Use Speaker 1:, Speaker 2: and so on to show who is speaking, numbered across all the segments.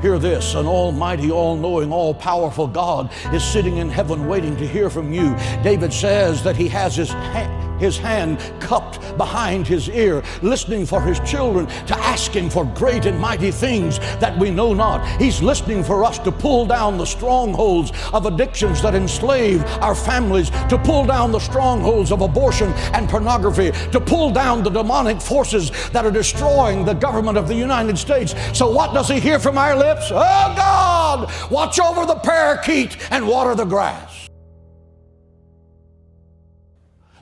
Speaker 1: Hear this, an almighty, all-knowing, all-powerful God is sitting in heaven waiting to hear from you. David says that he has his hand cupped behind his ear, listening for his children to ask him for great and mighty things that we know not. He's listening for us to pull down the strongholds of addictions that enslave our families, to pull down the strongholds of abortion and pornography, to pull down the demonic forces that are destroying the government of the United States. So what does he hear from our lips? Oh God, watch over the parakeet and water the grass.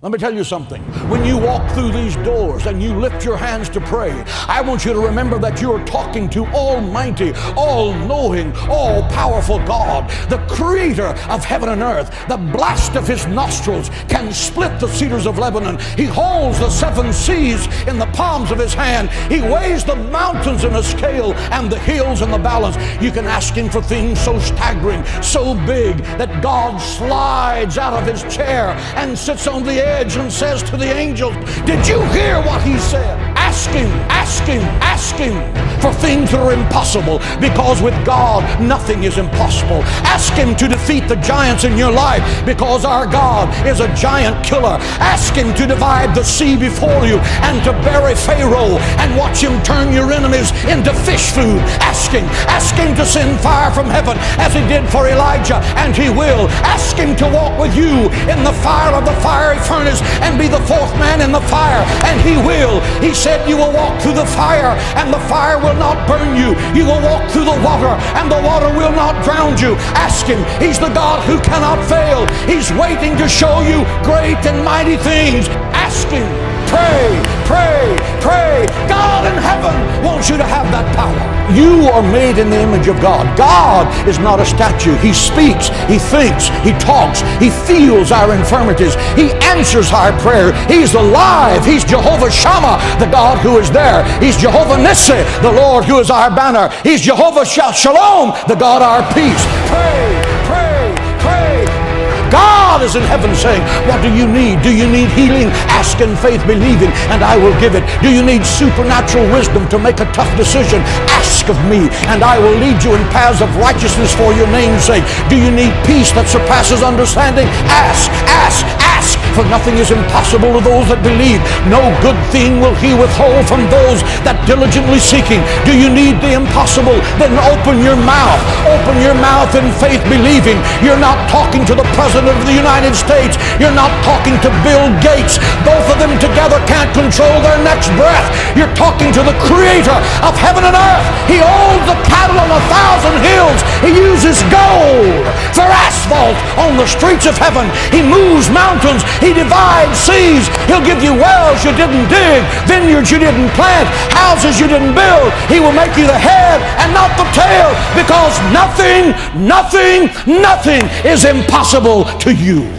Speaker 1: Let me tell you something. When you walk through these doors and you lift your hands to pray, I want you to remember that you are talking to Almighty, all-knowing, all-powerful God, the creator of heaven and earth. The blast of his nostrils can split the cedars of Lebanon. He holds the seven seas in the palms of his hand. He weighs the mountains in a scale and the hills in the balance. You can ask him for things so staggering, so big, that God slides out of his chair and sits on the edge and says to the angels, did you hear what he said? Ask him, ask him, ask him for things that are impossible, because with God nothing is impossible. Ask him to defeat the giants in your life, because our God is a giant killer. Ask him to divide the sea before you and to bury Pharaoh and watch him turn your enemies into fish food. Ask him to send fire from heaven as he did for Elijah, and he will. Ask him to walk with you in the fire of the fiery furnace and be the fourth man in the fire, and he will. He said you will walk through the fire and the fire will not burn you. You will walk through the water and the water will not drown you. Ask him. He's the God who cannot fail. He's waiting to show you great and mighty things. Ask him. Pray, pray, pray. God in heaven wants you to have that power. You are made in the image of God. God is not a statue. He speaks, he thinks, he talks, he feels our infirmities, he answers our prayer. He's alive. He's Jehovah Shammah, the God who is there. He's Jehovah Nissi, the Lord who is our banner. He's Jehovah Shalom, the God our peace. Pray, pray, pray. God is in heaven saying, what do you need? Do you need healing? Ask in faith, believing, and I will give it. Do you need supernatural wisdom to make a tough decision? Ask of me, and I will lead you in paths of righteousness for your name's sake. Do you need peace that surpasses understanding? Ask, ask, ask, for nothing is impossible to those that believe. No good thing will he withhold from those that diligently seek him. Do you need the impossible? Then open your mouth. Open your mouth in faith, believing. You're not talking to the President of the United States. You're not talking to Bill Gates. Both of them together can't control their next breath. You're talking to the Creator of heaven and earth. He owns the cattle on 1,000 hills. He uses gold for asphalt on the streets of heaven. He moves mountains. He divides seas. He'll give you wells you didn't dig, vineyards you didn't plant, houses you didn't build. He will make you the head and not the tail, because nothing is impossible to you.